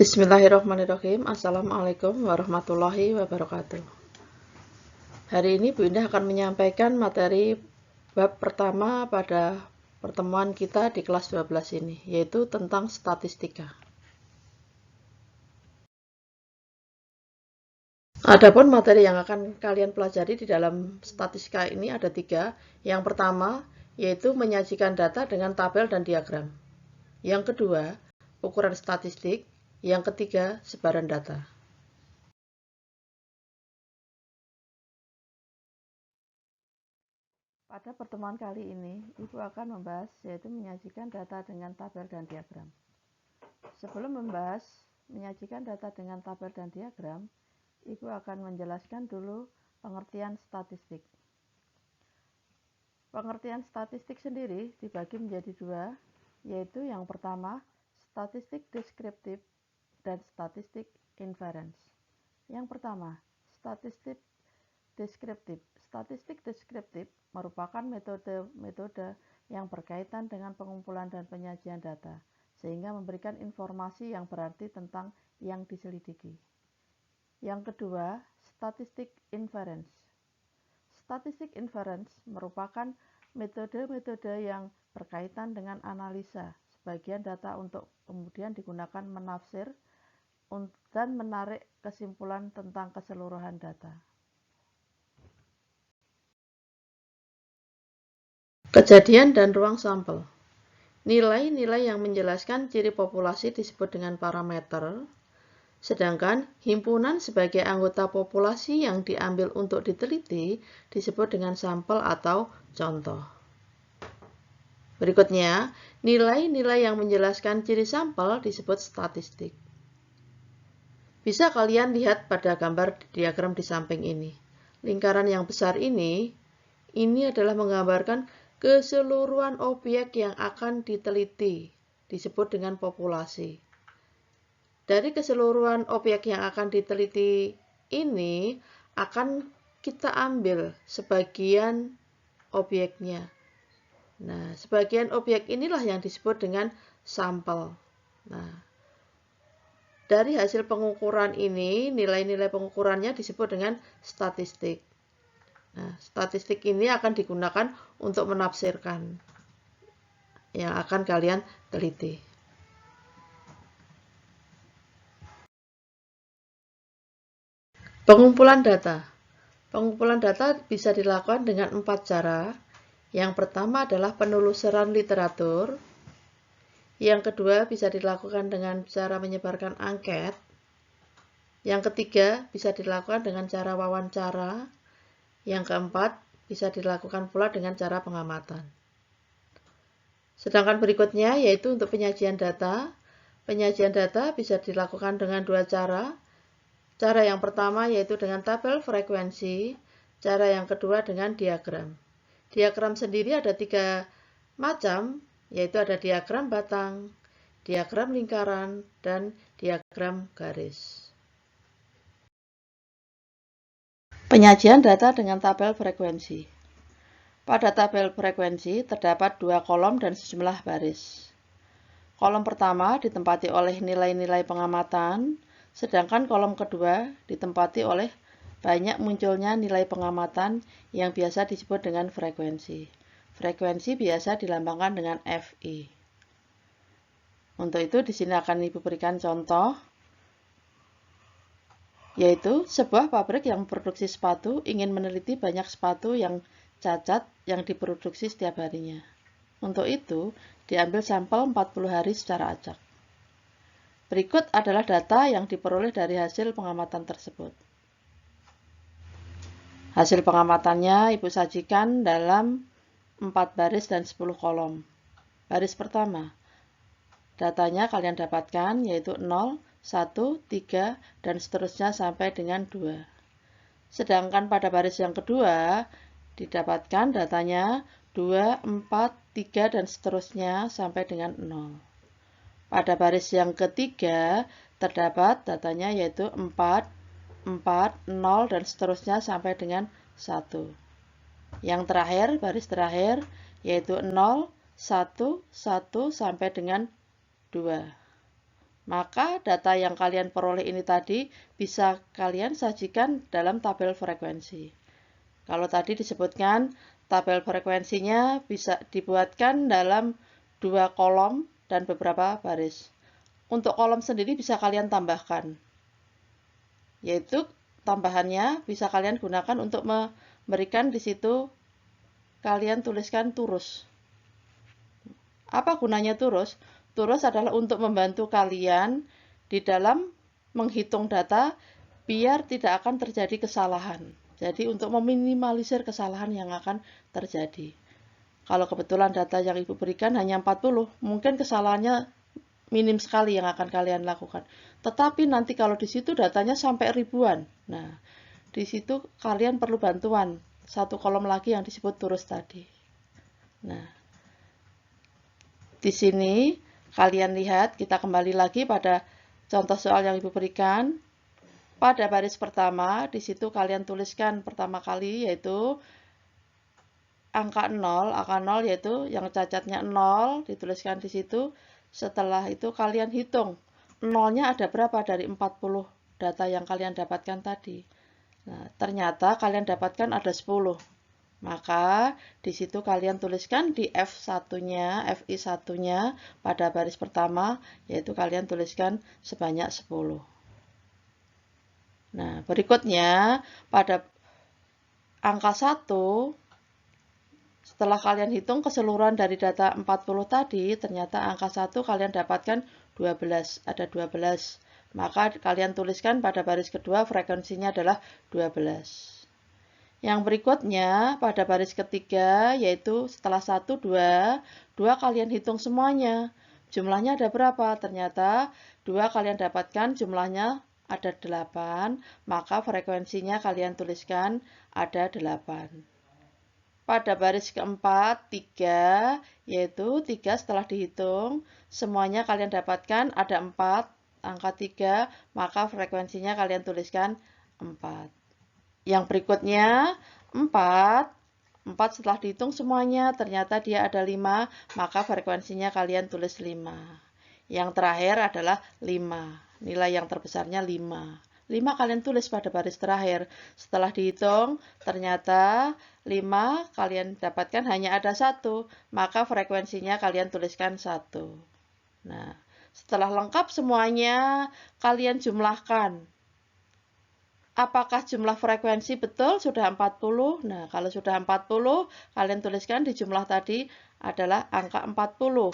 Bismillahirrahmanirrahim. Assalamualaikum warahmatullahi wabarakatuh. Hari ini Bu Indah akan menyampaikan materi bab pertama pada pertemuan kita di kelas 12 ini, yaitu tentang statistika. Adapun materi yang akan kalian pelajari di dalam statistika ini ada 3. Yang pertama, yaitu menyajikan data dengan tabel dan diagram. Yang kedua, ukuran statistik. Yang ketiga, sebaran data. Pada pertemuan kali ini, Ibu akan membahas yaitu menyajikan data dengan tabel dan diagram. Sebelum membahas menyajikan data dengan tabel dan diagram, Ibu akan menjelaskan dulu pengertian statistik. Pengertian statistik sendiri dibagi menjadi 2, yaitu yang pertama, statistik deskriptif dan statistik inference. Yang pertama, statistik deskriptif. Statistik deskriptif merupakan metode-metode yang berkaitan dengan pengumpulan dan penyajian data, sehingga memberikan informasi yang berarti tentang yang diselidiki. Yang kedua, statistik inference. Statistik inference merupakan metode-metode yang berkaitan dengan analisa sebagian data untuk kemudian digunakan menafsir dan menarik kesimpulan tentang keseluruhan data. Kejadian dan ruang sampel. Nilai-nilai yang menjelaskan ciri populasi disebut dengan parameter, sedangkan himpunan sebagai anggota populasi yang diambil untuk diteliti disebut dengan sampel atau contoh. Berikutnya, nilai-nilai yang menjelaskan ciri sampel disebut statistik. Bisa kalian lihat pada gambar diagram di samping ini. Lingkaran yang besar ini adalah menggambarkan keseluruhan objek yang akan diteliti, disebut dengan populasi. Dari keseluruhan objek yang akan diteliti ini, akan kita ambil sebagian objeknya. Nah, sebagian objek inilah yang disebut dengan sampel. Nah, dari hasil pengukuran ini, nilai-nilai pengukurannya disebut dengan statistik. Nah, statistik ini akan digunakan untuk menafsirkan yang akan kalian teliti. Pengumpulan data. Pengumpulan data bisa dilakukan dengan 4 cara. Yang pertama adalah penelusuran literatur. Yang kedua bisa dilakukan dengan cara menyebarkan angket. Yang ketiga bisa dilakukan dengan cara wawancara. Yang keempat bisa dilakukan pula dengan cara pengamatan. Sedangkan berikutnya yaitu untuk penyajian data. Penyajian data bisa dilakukan dengan 2 cara. Cara yang pertama yaitu dengan tabel frekuensi. Cara yang kedua dengan diagram. Diagram sendiri ada 3 macam, yaitu ada diagram batang, diagram lingkaran, dan diagram garis. Penyajian data dengan tabel frekuensi. Pada tabel frekuensi terdapat 2 kolom dan sejumlah baris. Kolom pertama ditempati oleh nilai-nilai pengamatan, sedangkan kolom kedua ditempati oleh banyak munculnya nilai pengamatan yang biasa disebut dengan frekuensi. Frekuensi biasa dilambangkan dengan Fi. Untuk itu di sini akan Ibu berikan contoh, yaitu sebuah pabrik yang memproduksi sepatu ingin meneliti banyak sepatu yang cacat yang diproduksi setiap harinya. Untuk itu, diambil sampel 40 hari secara acak. Berikut adalah data yang diperoleh dari hasil pengamatan tersebut. Hasil pengamatannya Ibu sajikan dalam 4 baris dan 10 kolom. Baris pertama, datanya kalian dapatkan yaitu 0, 1, 3, dan seterusnya sampai dengan 2. Sedangkan pada baris yang kedua, didapatkan datanya 2, 4, 3, dan seterusnya sampai dengan 0. Pada baris yang ketiga, terdapat datanya yaitu 4, 4, 0, dan seterusnya sampai dengan 1. Yang terakhir, baris terakhir, yaitu 0, 1, 1, sampai dengan 2. Maka data yang kalian peroleh ini tadi bisa kalian sajikan dalam tabel frekuensi. Kalau tadi disebutkan tabel frekuensinya bisa dibuatkan dalam 2 kolom dan beberapa baris. Untuk kolom sendiri bisa kalian tambahkan, yaitu tambahannya bisa kalian gunakan untuk memberikan di situ kalian tuliskan turus. Apa gunanya turus? Turus adalah untuk membantu kalian di dalam menghitung data biar tidak akan terjadi kesalahan. Jadi untuk meminimalisir kesalahan yang akan terjadi. Kalau kebetulan data yang Ibu berikan hanya 40, mungkin kesalahannya minim sekali yang akan kalian lakukan. Tetapi nanti kalau di situ datanya sampai ribuan. Nah, di situ kalian perlu bantuan. Satu kolom lagi yang disebut turus tadi. Nah, di sini kalian lihat, kita kembali lagi pada contoh soal yang Ibu berikan. Pada baris pertama, di situ kalian tuliskan pertama kali yaitu angka 0, angka 0 yaitu yang cacatnya 0, dituliskan di situ. Setelah itu kalian hitung, 0-nya ada berapa dari 40 data yang kalian dapatkan tadi. Nah, ternyata kalian dapatkan ada 10. Maka di situ kalian tuliskan di F1-nya, FI1-nya pada baris pertama, yaitu kalian tuliskan sebanyak 10. Nah, berikutnya pada angka 1, setelah kalian hitung keseluruhan dari data 40 tadi, ternyata angka 1 kalian dapatkan 12, ada 12. Maka kalian tuliskan pada baris kedua frekuensinya adalah 12. Yang berikutnya pada baris ketiga yaitu setelah 1, 2 kalian hitung semuanya. Jumlahnya ada berapa? Ternyata 2 kalian dapatkan jumlahnya ada 8, maka frekuensinya kalian tuliskan ada 8. Pada baris keempat 3 yaitu 3 setelah dihitung semuanya kalian dapatkan ada 4, angka 3, maka frekuensinya kalian tuliskan 4. Yang berikutnya 4 setelah dihitung semuanya ternyata dia ada 5, maka frekuensinya kalian tulis 5. Yang terakhir adalah 5, nilai yang terbesarnya 5. 5 kalian tulis pada baris terakhir. Setelah dihitung ternyata 5 kalian dapatkan hanya ada 1, maka frekuensinya kalian tuliskan 1. Nah, setelah lengkap semuanya kalian jumlahkan. Apakah jumlah frekuensi betul sudah 40? Nah, kalau sudah 40, kalian tuliskan di jumlah tadi adalah angka 40.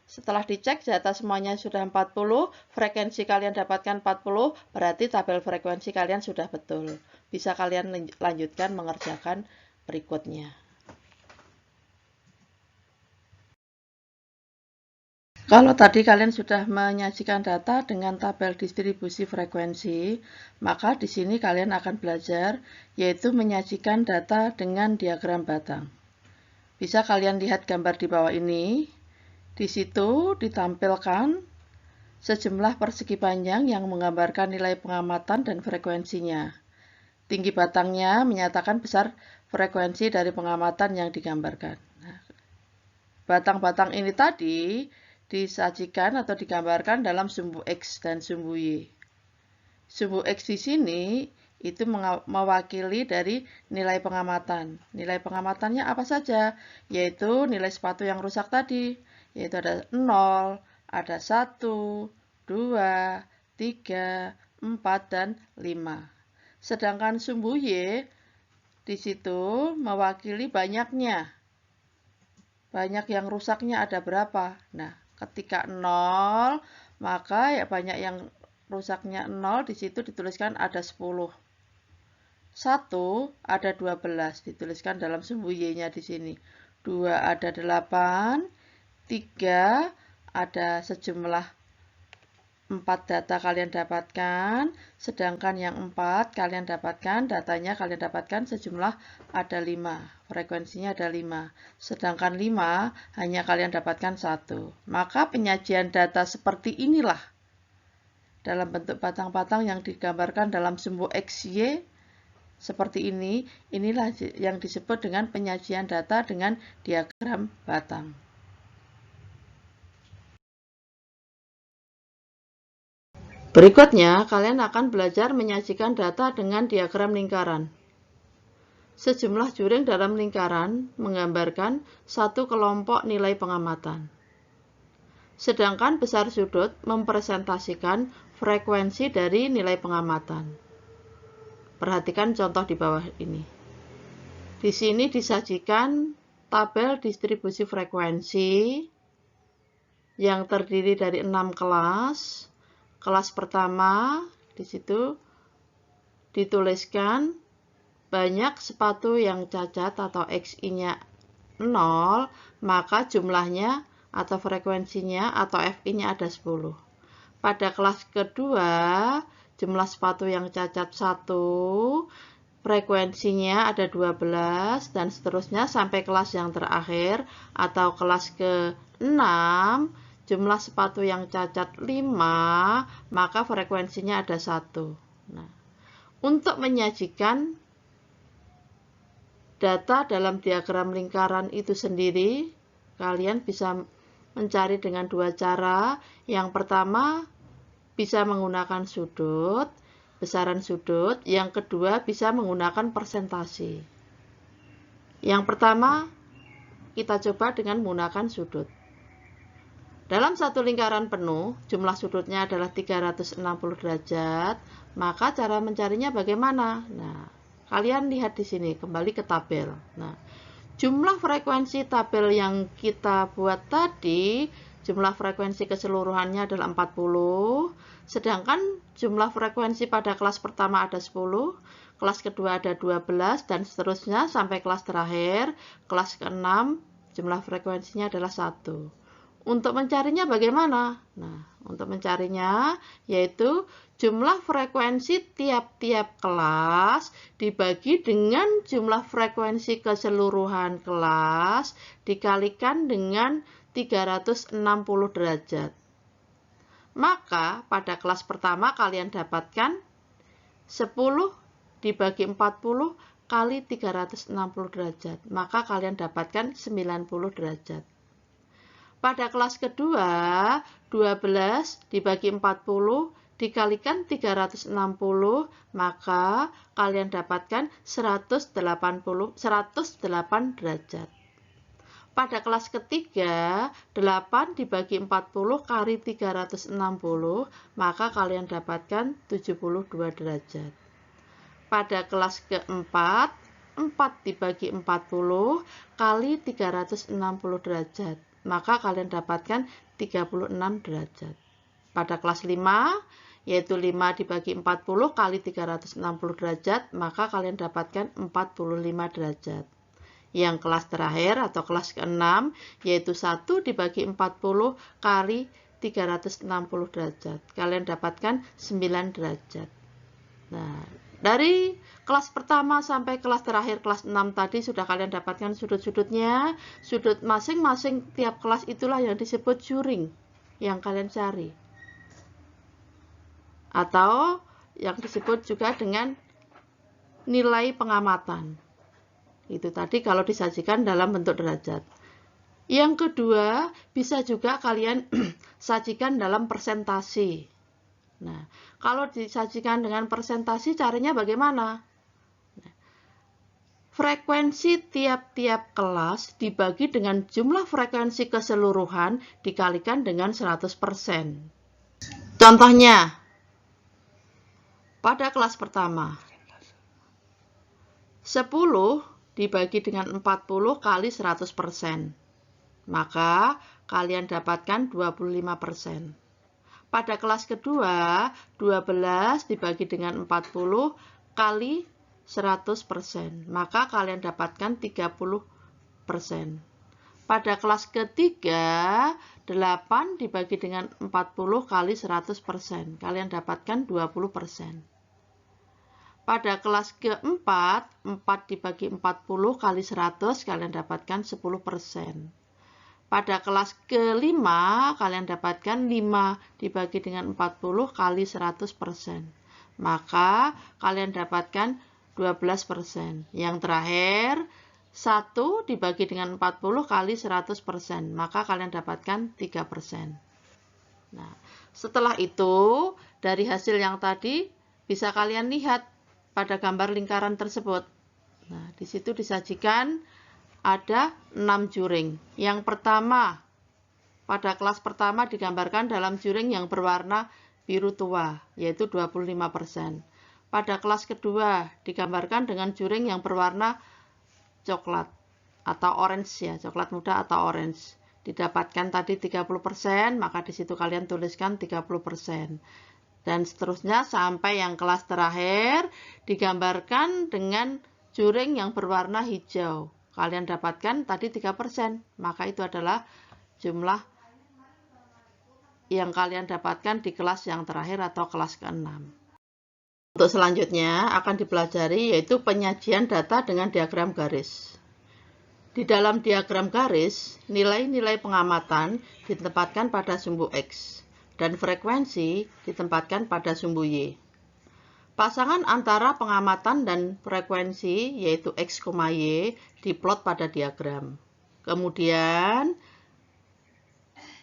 Setelah dicek data semuanya sudah 40, frekuensi kalian dapatkan 40, berarti tabel frekuensi kalian sudah betul. Bisa kalian lanjutkan mengerjakan berikutnya. Kalau tadi kalian sudah menyajikan data dengan tabel distribusi frekuensi, maka di sini kalian akan belajar yaitu menyajikan data dengan diagram batang. Bisa kalian lihat gambar di bawah ini. Di situ ditampilkan sejumlah persegi panjang yang menggambarkan nilai pengamatan dan frekuensinya. Tinggi batangnya menyatakan besar frekuensi dari pengamatan yang digambarkan. Batang-batang ini tadi disajikan atau digambarkan dalam sumbu X dan sumbu Y. Sumbu X di sini itu mewakili dari nilai pengamatan. Nilai pengamatannya apa saja? Yaitu nilai sepatu yang rusak tadi. Yaitu ada 0, ada 1, 2, 3, 4, dan 5. Sedangkan sumbu Y di situ mewakili banyaknya. Banyak yang rusaknya ada berapa? Nah, ketika 0, maka ya banyak yang rusaknya 0, di situ dituliskan ada 10. 1 ada 12, dituliskan dalam sumbu Y-nya di sini. 2 ada 8, 3 ada sejumlah 4 data kalian dapatkan, sedangkan yang 4 kalian dapatkan, datanya kalian dapatkan sejumlah ada 5, frekuensinya ada 5, sedangkan 5 hanya kalian dapatkan 1. Maka penyajian data seperti inilah, dalam bentuk batang-batang yang digambarkan dalam sumbu XY, seperti ini, inilah yang disebut dengan penyajian data dengan diagram batang. Berikutnya, kalian akan belajar menyajikan data dengan diagram lingkaran. Sejumlah juring dalam lingkaran menggambarkan satu kelompok nilai pengamatan. Sedangkan besar sudut mempresentasikan frekuensi dari nilai pengamatan. Perhatikan contoh di bawah ini. Di sini disajikan tabel distribusi frekuensi yang terdiri dari 6 kelas. Kelas pertama di situ dituliskan banyak sepatu yang cacat atau XI-nya 0, maka jumlahnya atau frekuensinya atau FI-nya ada 10. Pada kelas kedua, jumlah sepatu yang cacat 1, frekuensinya ada 12, dan seterusnya sampai kelas yang terakhir atau kelas ke-6, jumlah sepatu yang cacat 5, maka frekuensinya ada 1. Nah, untuk menyajikan data dalam diagram lingkaran itu sendiri, kalian bisa mencari dengan dua cara. Yang pertama, bisa menggunakan sudut, besaran sudut. Yang kedua, bisa menggunakan persentase. Yang pertama, kita coba dengan menggunakan sudut. Dalam satu lingkaran penuh, jumlah sudutnya adalah 360 derajat, maka cara mencarinya bagaimana? Nah, kalian lihat di sini, kembali ke tabel. Nah, jumlah frekuensi tabel yang kita buat tadi, jumlah frekuensi keseluruhannya adalah 40, sedangkan jumlah frekuensi pada kelas pertama ada 10, kelas kedua ada 12, dan seterusnya sampai kelas terakhir, kelas ke-6, jumlah frekuensinya adalah 1. Untuk mencarinya bagaimana? Nah, untuk mencarinya yaitu jumlah frekuensi tiap-tiap kelas dibagi dengan jumlah frekuensi keseluruhan kelas dikalikan dengan 360 derajat. Maka pada kelas pertama kalian dapatkan 10 dibagi 40 kali 360 derajat. Maka kalian dapatkan 90 derajat. Pada kelas kedua, 12 dibagi 40 dikalikan 360, maka kalian dapatkan 108 derajat. Pada kelas ketiga, 8 dibagi 40 kali 360, maka kalian dapatkan 72 derajat. Pada kelas keempat, 4 dibagi 40 kali 360 derajat. Maka kalian dapatkan 36 derajat. Pada kelas 5, yaitu 5 dibagi 40 kali 360 derajat, maka kalian dapatkan 45 derajat. Yang kelas terakhir atau kelas ke-6, yaitu 1 dibagi 40 kali 360 derajat. Kalian dapatkan 9 derajat. Nah, dari kelas pertama sampai kelas terakhir, kelas 6 tadi sudah kalian dapatkan sudut-sudutnya. Sudut masing-masing tiap kelas itulah yang disebut juring yang kalian cari. Atau yang disebut juga dengan nilai pengamatan. Itu tadi kalau disajikan dalam bentuk derajat. Yang kedua, bisa juga kalian sajikan dalam persentase. Nah, kalau disajikan dengan persentase, caranya bagaimana? Nah, frekuensi tiap-tiap kelas dibagi dengan jumlah frekuensi keseluruhan dikalikan dengan 100%. Contohnya, pada kelas pertama, 10 dibagi dengan 40 kali 100%. Maka kalian dapatkan 25%. Pada kelas kedua, 12 dibagi dengan 40 kali 100%. Maka kalian dapatkan 30%. Pada kelas ketiga, 8 dibagi dengan 40 kali 100%. Kalian dapatkan 20%. Pada kelas keempat, 4 dibagi 40 kali 100, kalian dapatkan 10%. Pada kelas kelima, kalian dapatkan 5 dibagi dengan 40 kali 100%. Maka kalian dapatkan 12%. Yang terakhir, 1 dibagi dengan 40 kali 100%. Maka kalian dapatkan 3%. Nah, setelah itu, dari hasil yang tadi bisa kalian lihat pada gambar lingkaran tersebut. Nah, di situ disajikan ada 6 juring. Yang pertama, pada kelas pertama digambarkan dalam juring yang berwarna biru tua, yaitu 25%. Pada kelas kedua digambarkan dengan juring yang berwarna coklat atau orange ya, coklat muda atau orange. Didapatkan tadi 30%, maka di situ kalian tuliskan 30%. Dan seterusnya sampai yang kelas terakhir digambarkan dengan juring yang berwarna hijau. Kalian dapatkan tadi 3%, maka itu adalah jumlah yang kalian dapatkan di kelas yang terakhir atau kelas ke-6. Untuk selanjutnya akan dipelajari yaitu penyajian data dengan diagram garis. Di dalam diagram garis, nilai-nilai pengamatan ditempatkan pada sumbu X dan frekuensi ditempatkan pada sumbu Y. Pasangan antara pengamatan dan frekuensi yaitu X, Y diplot pada diagram. Kemudian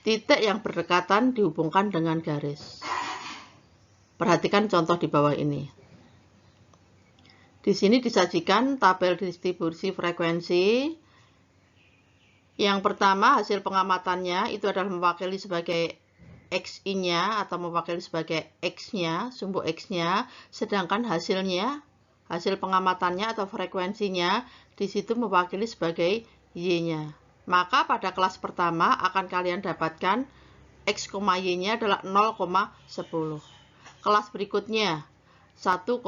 titik yang berdekatan dihubungkan dengan garis. Perhatikan contoh di bawah ini. Di sini disajikan tabel distribusi frekuensi. Yang pertama, hasil pengamatannya itu adalah mewakili sebagai XI-nya atau mewakili sebagai X-nya, sumbu X-nya, sedangkan hasilnya, hasil pengamatannya atau frekuensinya di situ mewakili sebagai Y-nya. Maka pada kelas pertama akan kalian dapatkan X, Y-nya adalah 0,10. Kelas berikutnya 1,12,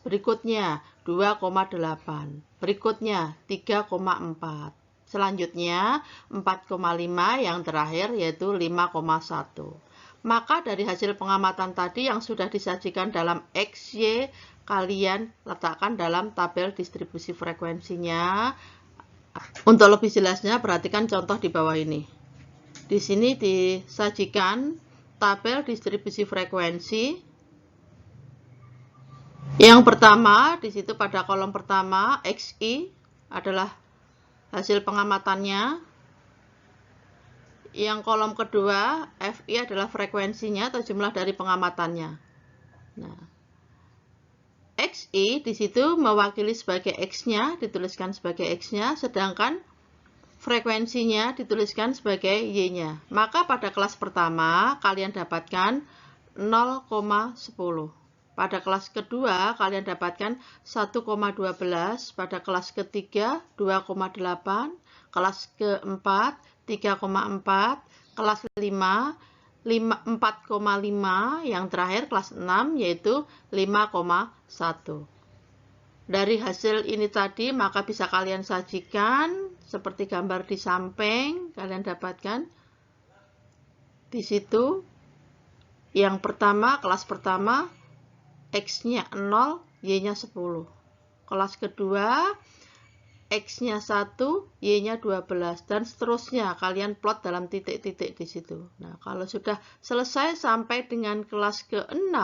berikutnya 2,8, berikutnya 3,4. Selanjutnya 4,5, yang terakhir yaitu 5,1. Maka dari hasil pengamatan tadi yang sudah disajikan dalam X, Y, kalian letakkan dalam tabel distribusi frekuensinya. Untuk lebih jelasnya perhatikan contoh di bawah ini. Di sini disajikan tabel distribusi frekuensi. Yang pertama, di situ pada kolom pertama XI adalah hasil pengamatannya. Yang kolom kedua, FI adalah frekuensinya atau jumlah dari pengamatannya. Nah, XI di situ mewakili sebagai X-nya, dituliskan sebagai X-nya, sedangkan frekuensinya dituliskan sebagai Y-nya. Maka pada kelas pertama, kalian dapatkan 0,10. Pada kelas kedua, kalian dapatkan 1,12. Pada kelas ketiga, 2,8. Kelas keempat, 3,4. Kelas 5, 4,5. Yang terakhir, kelas 6, yaitu 5,1. Dari hasil ini tadi, maka bisa kalian sajikan seperti gambar di samping. Kalian dapatkan di situ. Yang pertama, kelas pertama, X-nya 0, Y-nya 10. Kelas kedua, X-nya 1, Y-nya 12. Dan seterusnya, kalian plot dalam titik-titik di situ. Nah, kalau sudah selesai sampai dengan kelas ke-6,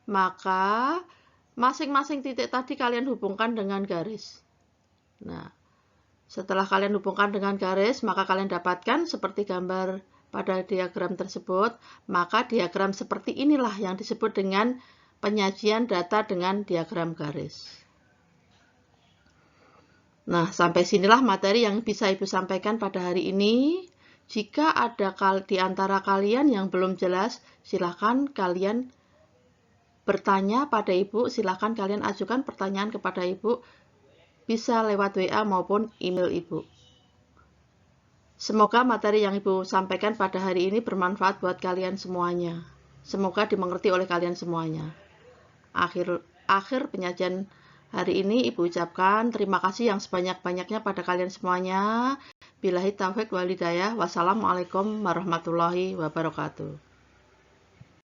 maka masing-masing titik tadi kalian hubungkan dengan garis. Nah, setelah kalian hubungkan dengan garis, maka kalian dapatkan seperti gambar pada diagram tersebut. Maka diagram seperti inilah yang disebut dengan penyajian data dengan diagram garis. Nah, sampai sinilah materi yang bisa Ibu sampaikan pada hari ini. Jika ada di antara kalian yang belum jelas, silakan kalian bertanya pada Ibu, silakan kalian ajukan pertanyaan kepada Ibu, bisa lewat WA maupun email Ibu. Semoga materi yang Ibu sampaikan pada hari ini bermanfaat buat kalian semuanya. Semoga dimengerti oleh kalian semuanya. Akhir penyajian hari ini Ibu ucapkan terima kasih yang sebanyak-banyaknya pada kalian semuanya. Billahi taufiq wal hidayah. Wassalamualaikum warahmatullahi wabarakatuh.